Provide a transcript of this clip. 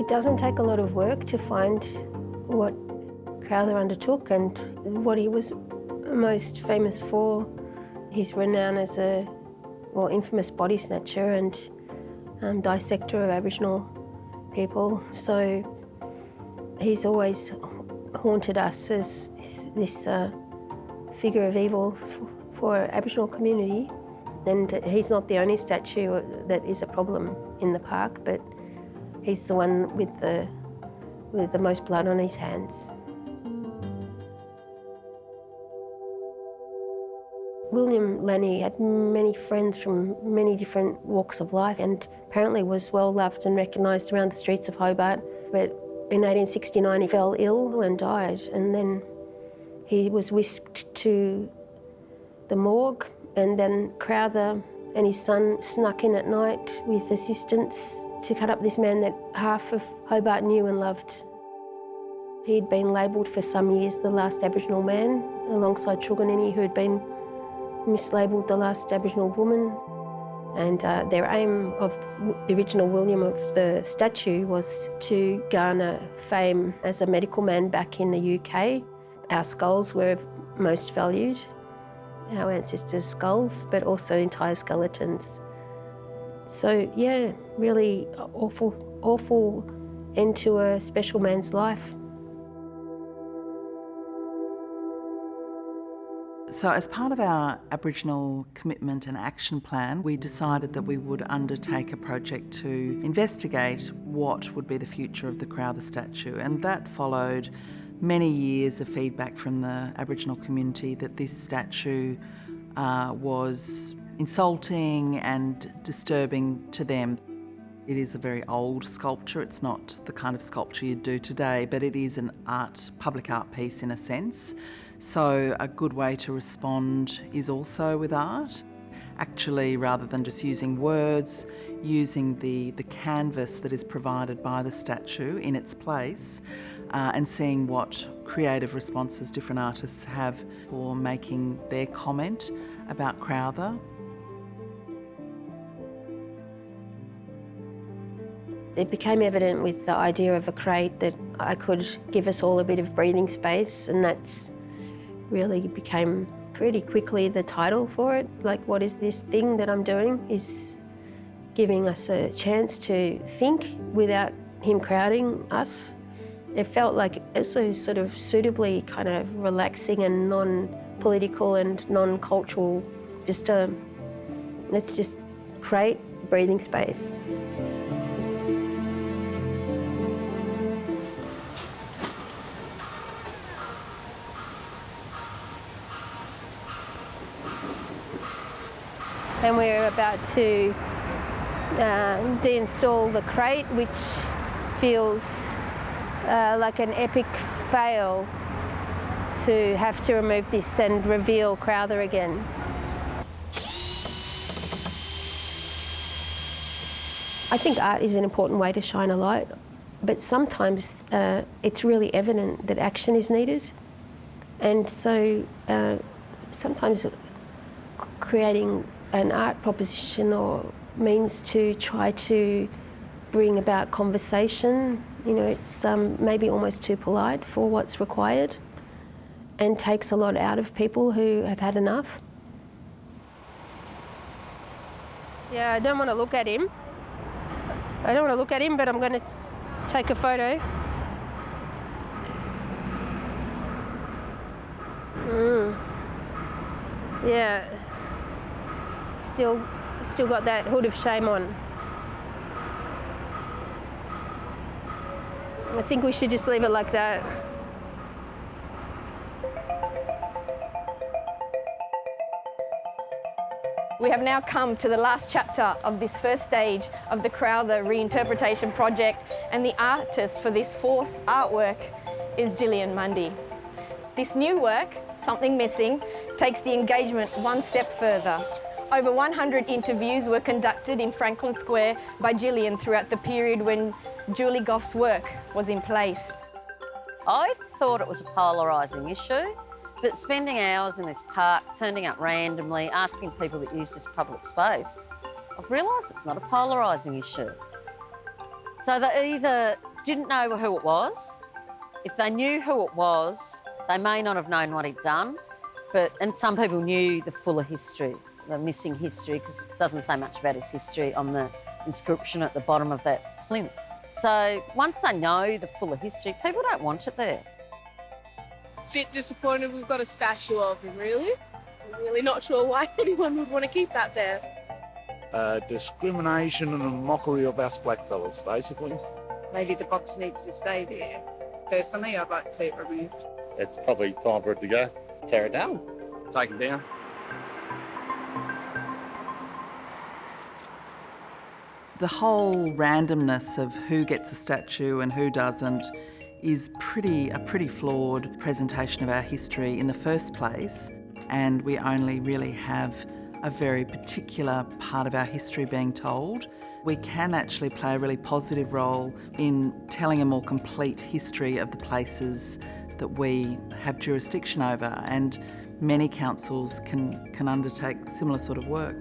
It doesn't take a lot of work to find what Crowther undertook and what he was most famous for. His renown as a infamous body snatcher and dissector of Aboriginal people. So he's always haunted us as this figure of evil for Aboriginal community. And he's not the only statue that is a problem in the park, but he's the one with the most blood on his hands. William Lanny had many friends from many different walks of life and apparently was well loved and recognised around the streets of Hobart. But in 1869 he fell ill and died, and then he was whisked to the morgue, and then Crowther and his son snuck in at night with assistance to cut up this man that half of Hobart knew and loved. He'd been labelled for some years the last Aboriginal man, alongside Truganini, who had been mislabelled the last Aboriginal woman. And their aim of the original William of the statue was to garner fame as a medical man back in the UK. Our skulls were most valued, our ancestors' skulls, but also entire skeletons. So yeah, really awful end to a special man's life. So as part of our Aboriginal commitment and action plan, we decided that we would undertake a project to investigate what would be the future of the Crowther statue, and that followed many years of feedback from the Aboriginal community that this statue was insulting and disturbing to them. It is a very old sculpture. It's not the kind of sculpture you'd do today, but it is an public art piece in a sense. So a good way to respond is also with art. Actually, rather than just using words, using the canvas that is provided by the statue in its place, and seeing what creative responses different artists have for making their comment about Crowther. It became evident with the idea of a crate that I could give us all a bit of breathing space, and that's really became pretty quickly the title for it. Like, what is this thing that I'm doing? Is giving us a chance to think without him crowding us. It felt like also sort of suitably kind of relaxing and non-political and non-cultural. Let's just create breathing space. And we're about to deinstall the crate, which feels like an epic fail to have to remove this and reveal Crowther again. I think art is an important way to shine a light, but sometimes it's really evident that action is needed. And so sometimes creating an art proposition or means to try to bring about conversation, it's maybe almost too polite for what's required and takes a lot out of people who have had enough. Yeah, I don't want to look at him. But I'm going to take a photo. Yeah. Still got that hood of shame on. I think we should just leave it like that. We have now come to the last chapter of this first stage of the Crowther Reinterpretation Project, and the artist for this fourth artwork is Gillian Mundy. This new work, Something Missing, takes the engagement one step further. Over 100 interviews were conducted in Franklin Square by Gillian throughout the period when Julie Goff's work was in place. I thought it was a polarising issue, but spending hours in this park, turning up randomly, asking people that use this public space, I've realised it's not a polarising issue. So they either didn't know who it was. If they knew who it was, they may not have known what he'd done, and some people knew the fuller history, the missing history, because it doesn't say much about his history on the inscription at the bottom of that plinth. So once they know the fuller history, people don't want it there. Bit disappointed we've got a statue of him, really. I'm really not sure why anyone would want to keep that there. Discrimination and a mockery of us blackfellas, basically. Maybe the box needs to stay there. Personally, I'd like to see it removed. It's probably time for it to go. Tear it down. Take it down. The whole randomness of who gets a statue and who doesn't is a pretty flawed presentation of our history in the first place, and we only really have a very particular part of our history being told. We can actually play a really positive role in telling a more complete history of the places that we have jurisdiction over, and many councils can undertake similar sort of work.